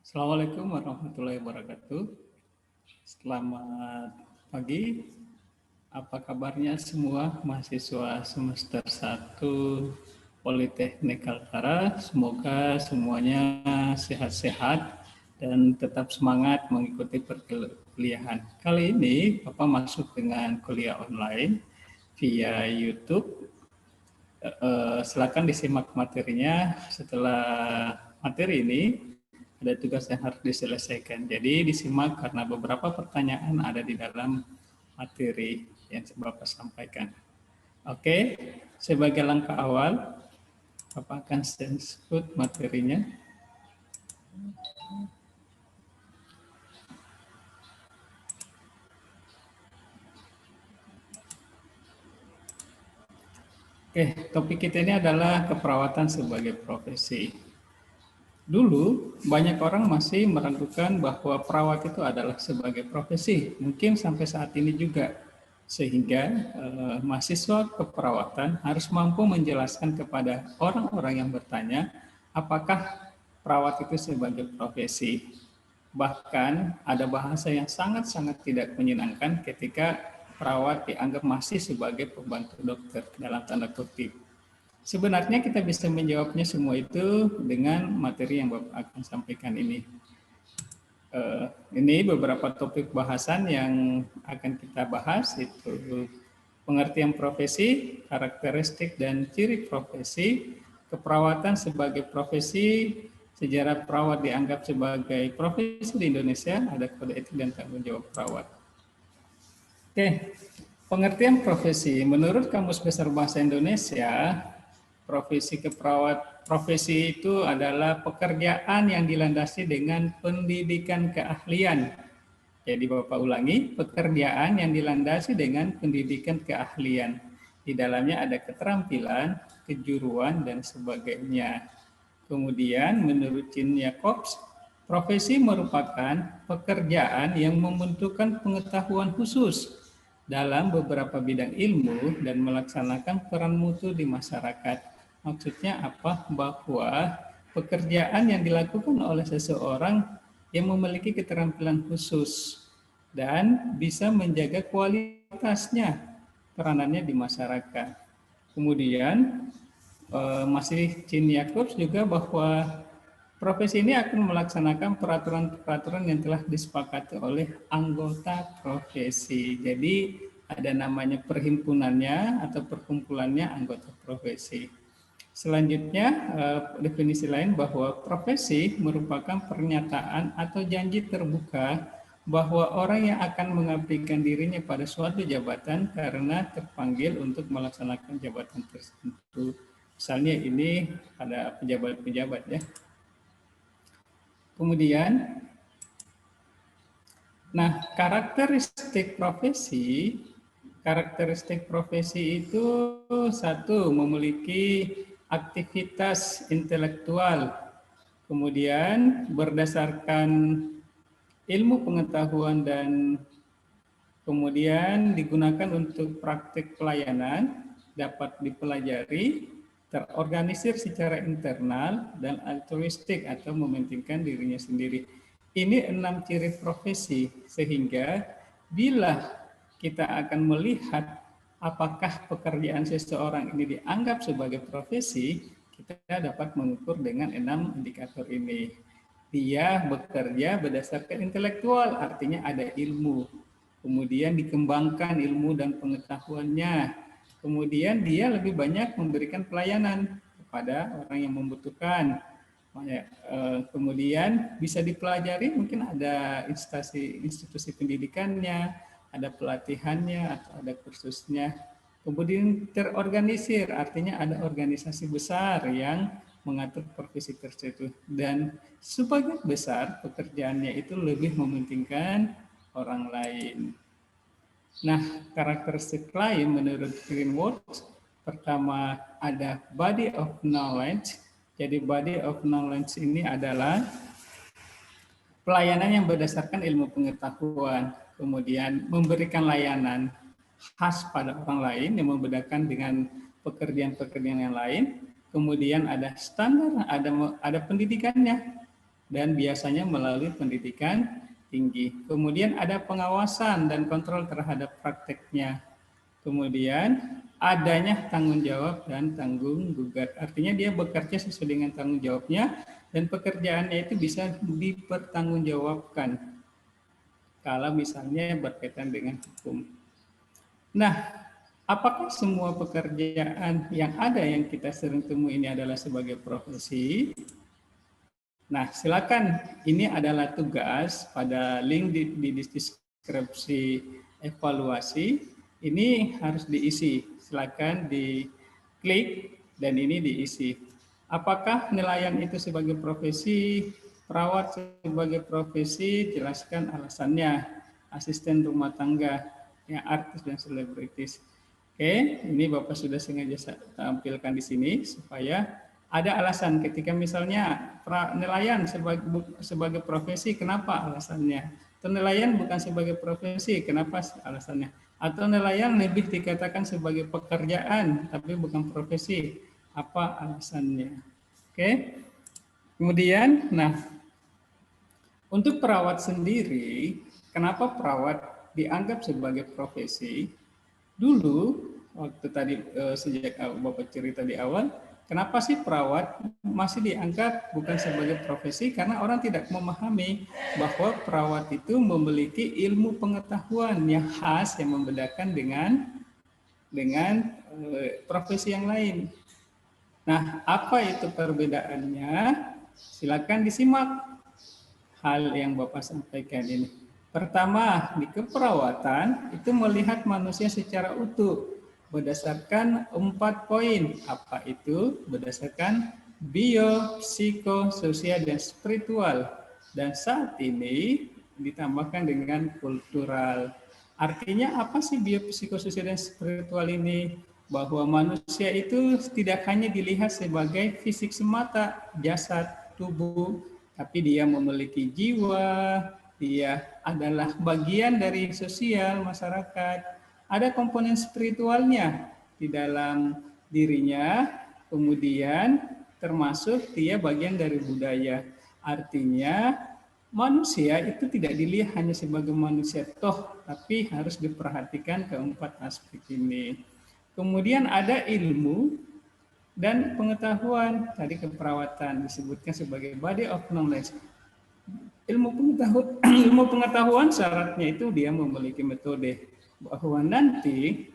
Assalamualaikum warahmatullahi wabarakatuh. Selamat pagi. Apa kabarnya semua mahasiswa semester 1 Politeknik Kaltara? Semoga semuanya sehat-sehat dan tetap semangat mengikuti perkuliahan. Kali ini Bapak masuk dengan kuliah online via YouTube. Silakan disimak materinya. Setelah materi ini ada tugas yang harus diselesaikan. Jadi disimak karena beberapa pertanyaan ada di dalam materi yang Bapak sampaikan. Oke, sebagai langkah awal, Bapak akan sebut materinya. Oke, topik kita ini adalah keperawatan sebagai profesi. Dulu, banyak orang masih meragukan bahwa perawat itu adalah sebagai profesi. Mungkin sampai saat ini juga. Sehingga mahasiswa keperawatan harus mampu menjelaskan kepada orang-orang yang bertanya, apakah perawat itu sebagai profesi. Bahkan ada bahasa yang sangat-sangat tidak menyenangkan ketika perawat dianggap masih sebagai pembantu dokter dalam tanda kutip. Sebenarnya kita bisa menjawabnya semua itu dengan materi yang Bapak akan sampaikan ini. Ini beberapa topik bahasan yang akan kita bahas, itu pengertian profesi, karakteristik dan ciri profesi, keperawatan sebagai profesi, sejarah perawat dianggap sebagai profesi di Indonesia, ada kode etik dan tanggung jawab perawat. Oke, pengertian profesi menurut Kamus Besar Bahasa Indonesia, profesi itu adalah pekerjaan yang dilandasi dengan pendidikan keahlian. Jadi Bapak ulangi, pekerjaan yang dilandasi dengan pendidikan keahlian. Di dalamnya ada keterampilan, kejuruan, dan sebagainya. Kemudian menurut Jean Jacobs, profesi merupakan pekerjaan yang membentukkan pengetahuan khusus dalam beberapa bidang ilmu dan melaksanakan peran mutu di masyarakat. Maksudnya apa? Bahwa pekerjaan yang dilakukan oleh seseorang yang memiliki keterampilan khusus dan bisa menjaga kualitasnya peranannya di masyarakat. Kemudian masih Jean Jacobs juga bahwa profesi ini akan melaksanakan peraturan-peraturan yang telah disepakati oleh anggota profesi. Jadi ada namanya perhimpunannya atau perkumpulannya anggota profesi. Selanjutnya, definisi lain bahwa profesi merupakan pernyataan atau janji terbuka bahwa orang yang akan mengabdikan dirinya pada suatu jabatan karena terpanggil untuk melaksanakan jabatan tertentu. Misalnya ini ada pejabat-pejabat ya. Kemudian, karakteristik profesi itu satu, memiliki aktivitas intelektual, kemudian berdasarkan ilmu pengetahuan dan kemudian digunakan untuk praktik pelayanan, dapat dipelajari, terorganisir secara internal, dan altruistik atau mementingkan dirinya sendiri. Ini 6 ciri profesi, sehingga bila kita akan melihat apakah pekerjaan seseorang ini dianggap sebagai profesi, kita dapat mengukur dengan 6 indikator ini. Dia bekerja berdasarkan intelektual, artinya ada ilmu. Kemudian dikembangkan ilmu dan pengetahuannya. Kemudian dia lebih banyak memberikan pelayanan kepada orang yang membutuhkan. Kemudian bisa dipelajari, mungkin ada institusi pendidikannya, ada pelatihannya, atau ada kursusnya. Kemudian terorganisir, artinya ada organisasi besar yang mengatur profesi tersebut. Dan sebagian besar pekerjaannya itu lebih mementingkan orang lain. Nah, karakteristik lain menurut Greenwald, pertama ada body of knowledge. Jadi body of knowledge ini adalah pelayanan yang berdasarkan ilmu pengetahuan, kemudian memberikan layanan khas pada orang lain yang membedakan dengan pekerjaan-pekerjaan yang lain, kemudian ada standar, ada pendidikannya, dan biasanya melalui pendidikan tinggi. Kemudian ada pengawasan dan kontrol terhadap prakteknya. Kemudian adanya tanggung jawab dan tanggung gugat. Artinya dia bekerja sesuai dengan tanggung jawabnya dan pekerjaannya itu bisa dipertanggungjawabkan kalau misalnya berkaitan dengan hukum. Nah, apakah semua pekerjaan yang ada yang kita sering temui ini adalah sebagai profesi? Nah, silakan, ini adalah tugas pada link di deskripsi evaluasi. Ini harus diisi. Silakan diklik dan ini diisi. Apakah nelayan itu sebagai profesi, perawat sebagai profesi? Jelaskan alasannya. Asisten rumah tangga, ya, artis dan selebritis. Oke, ini Bapak sudah sengaja tampilkan di sini supaya ada alasan ketika misalnya nelayan sebagai profesi, kenapa alasannya? Atau nelayan bukan sebagai profesi, kenapa alasannya? Atau nelayan lebih dikatakan sebagai pekerjaan, tapi bukan profesi, apa alasannya? Oke. Kemudian, nah, untuk perawat sendiri, kenapa perawat dianggap sebagai profesi? Dulu, waktu tadi sejak Bapak cerita di awal, kenapa sih perawat masih dianggap bukan sebagai profesi? Karena orang tidak memahami bahwa perawat itu memiliki ilmu pengetahuan yang khas yang membedakan dengan profesi yang lain. Nah, apa itu perbedaannya? Silakan disimak hal yang Bapak sampaikan ini. Pertama, di keperawatan itu melihat manusia secara utuh berdasarkan 4 poin. Apa itu? Berdasarkan bio, psiko, sosial, dan spiritual. Dan saat ini ditambahkan dengan kultural. Artinya apa sih bio, psiko, sosial, dan spiritual ini? Bahwa manusia itu tidak hanya dilihat sebagai fisik semata, jasad, tubuh, tapi dia memiliki jiwa, dia adalah bagian dari sosial masyarakat. Ada komponen spiritualnya di dalam dirinya, kemudian termasuk dia bagian dari budaya. Artinya manusia itu tidak dilihat hanya sebagai manusia toh, tapi harus diperhatikan keempat aspek ini. Kemudian ada ilmu dan pengetahuan, tadi keperawatan disebutkan sebagai body of knowledge. Ilmu pengetahuan syaratnya itu dia memiliki metode, bahwa nanti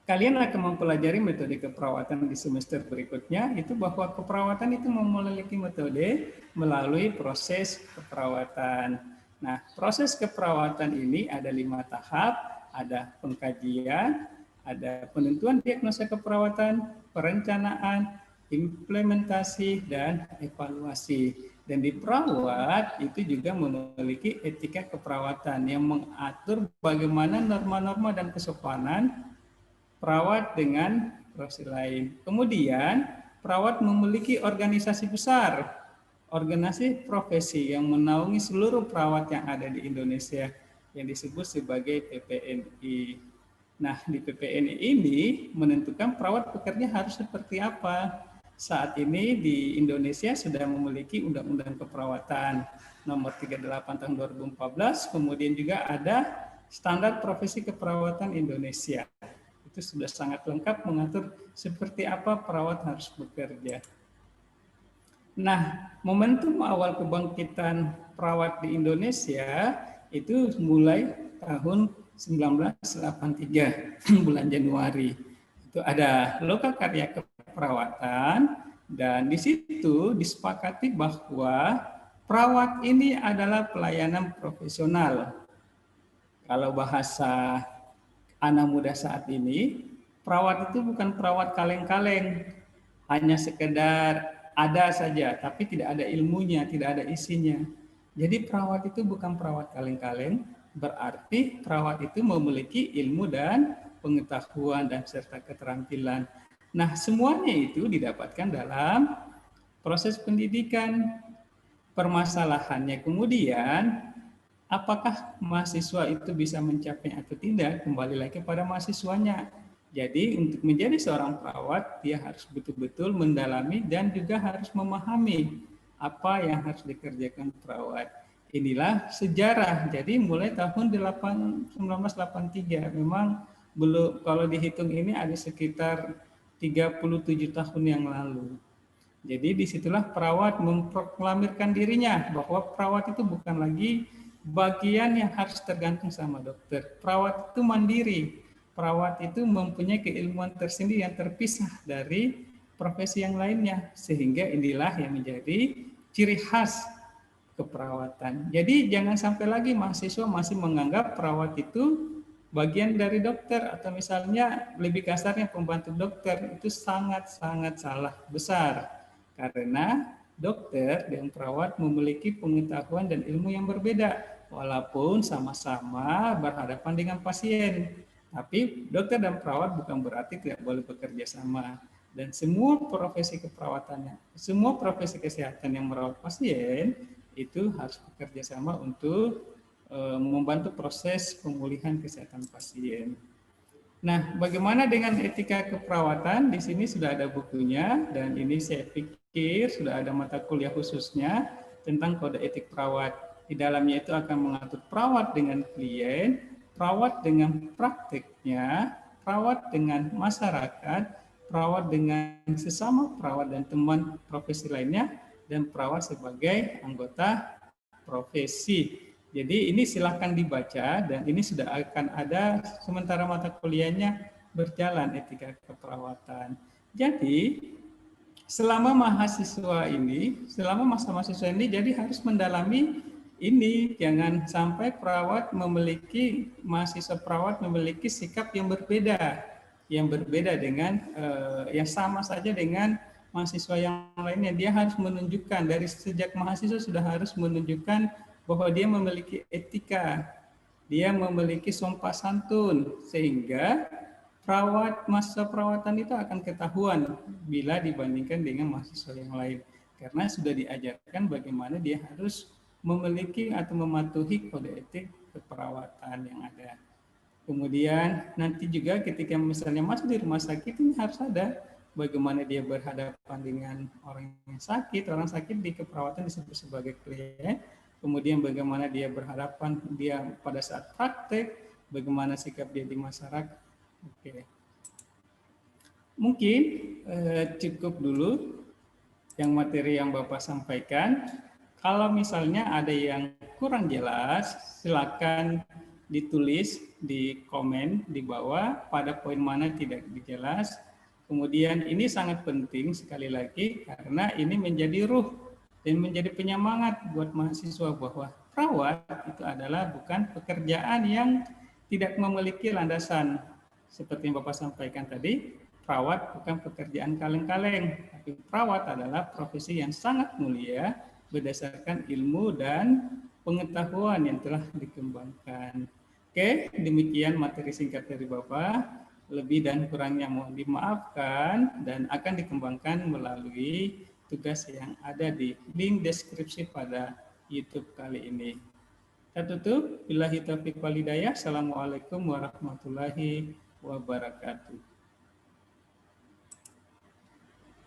kalian akan mempelajari metode keperawatan di semester berikutnya, itu bahwa keperawatan itu memiliki metode melalui proses keperawatan. Nah, proses keperawatan ini ada 5 tahap, ada pengkajian, ada penentuan diagnosa keperawatan, perencanaan, implementasi, dan evaluasi. Dan di perawat itu juga memiliki etika keperawatan yang mengatur bagaimana norma-norma dan kesopanan perawat dengan profesi lain. Kemudian perawat memiliki organisasi besar, organisasi profesi yang menaungi seluruh perawat yang ada di Indonesia yang disebut sebagai PPNI. Nah, di PPNI ini menentukan perawat bekerja harus seperti apa. Saat ini di Indonesia sudah memiliki Undang-Undang Keperawatan nomor 38 tahun 2014, kemudian juga ada Standar Profesi Keperawatan Indonesia. Itu sudah sangat lengkap mengatur seperti apa perawat harus bekerja. Nah, momentum awal kebangkitan perawat di Indonesia itu mulai tahun 1983, bulan Januari. Itu ada Lokakarya Keperawatan, dan di situ disepakati bahwa perawat ini adalah pelayanan profesional. Kalau bahasa anak muda saat ini, perawat itu bukan perawat kaleng-kaleng, hanya sekedar ada saja, tapi tidak ada ilmunya, tidak ada isinya. Jadi perawat itu bukan perawat kaleng-kaleng, berarti perawat itu memiliki ilmu dan pengetahuan dan serta keterampilan. Nah, semuanya itu didapatkan dalam proses pendidikan. Permasalahannya kemudian, apakah mahasiswa itu bisa mencapai atau tidak, kembali lagi pada mahasiswanya. Jadi untuk menjadi seorang perawat, dia harus betul-betul mendalami dan juga harus memahami apa yang harus dikerjakan perawat. Inilah sejarah. Jadi mulai tahun 1983, memang belum, kalau dihitung ini ada sekitar 37 tahun yang lalu. Jadi disitulah perawat memproklamirkan dirinya bahwa perawat itu bukan lagi bagian yang harus tergantung sama dokter. Perawat itu mandiri. Perawat itu mempunyai keilmuan tersendiri yang terpisah dari profesi yang lainnya. Sehingga inilah yang menjadi ciri khas keperawatan. Jadi jangan sampai lagi mahasiswa masih menganggap perawat itu bagian dari dokter, atau misalnya lebih kasarnya pembantu dokter. Itu sangat-sangat salah besar. Karena dokter dan perawat memiliki pengetahuan dan ilmu yang berbeda, walaupun sama-sama berhadapan dengan pasien. Tapi dokter dan perawat bukan berarti tidak boleh bekerja sama. Dan semua profesi keperawatannya, semua profesi kesehatan yang merawat pasien itu harus bekerja sama untuk membantu proses pemulihan kesehatan pasien. Nah, bagaimana dengan etika keperawatan? Di sini sudah ada bukunya, dan ini saya pikir sudah ada mata kuliah khususnya tentang kode etik perawat. Di dalamnya itu akan mengatur perawat dengan klien, perawat dengan prakteknya, perawat dengan masyarakat, perawat dengan sesama perawat dan teman profesi lainnya, dan perawat sebagai anggota profesi. Jadi ini silahkan dibaca, dan ini sudah akan ada sementara mata kuliahnya berjalan etika keperawatan. Jadi selama masa mahasiswa ini jadi harus mendalami ini, jangan sampai mahasiswa perawat memiliki sikap yang berbeda dengan yang sama saja dengan mahasiswa yang lainnya. Dia harus menunjukkan, dari sejak mahasiswa sudah harus menunjukkan bahwa dia memiliki etika, dia memiliki sopan santun, sehingga masa perawatan itu akan ketahuan bila dibandingkan dengan mahasiswa yang lain, karena sudah diajarkan bagaimana dia harus memiliki atau mematuhi kode etik keperawatan yang ada. Kemudian nanti juga ketika misalnya masuk di rumah sakit, ini harus ada bagaimana dia berhadapan dengan orang yang sakit. Orang sakit di keperawatan disebut sebagai klien. Kemudian bagaimana dia berhadapan dia pada saat praktek, bagaimana sikap dia di masyarakat. Oke. Mungkin cukup dulu yang materi yang Bapak sampaikan. Kalau misalnya ada yang kurang jelas, silakan ditulis di komen di bawah pada poin mana tidak dijelas. Kemudian ini sangat penting sekali lagi, karena ini menjadi ruh dan menjadi penyemangat buat mahasiswa bahwa perawat itu adalah bukan pekerjaan yang tidak memiliki landasan. Seperti yang Bapak sampaikan tadi, perawat bukan pekerjaan kaleng-kaleng, tapi perawat adalah profesi yang sangat mulia berdasarkan ilmu dan pengetahuan yang telah dikembangkan. Oke, demikian materi singkat dari Bapak. Lebih dan kurangnya mohon dimaafkan, dan akan dikembangkan melalui tugas yang ada di link deskripsi pada YouTube kali ini. Kita tutup. Billahi taufiq wal hidayah. Assalamualaikum warahmatullahi wabarakatuh.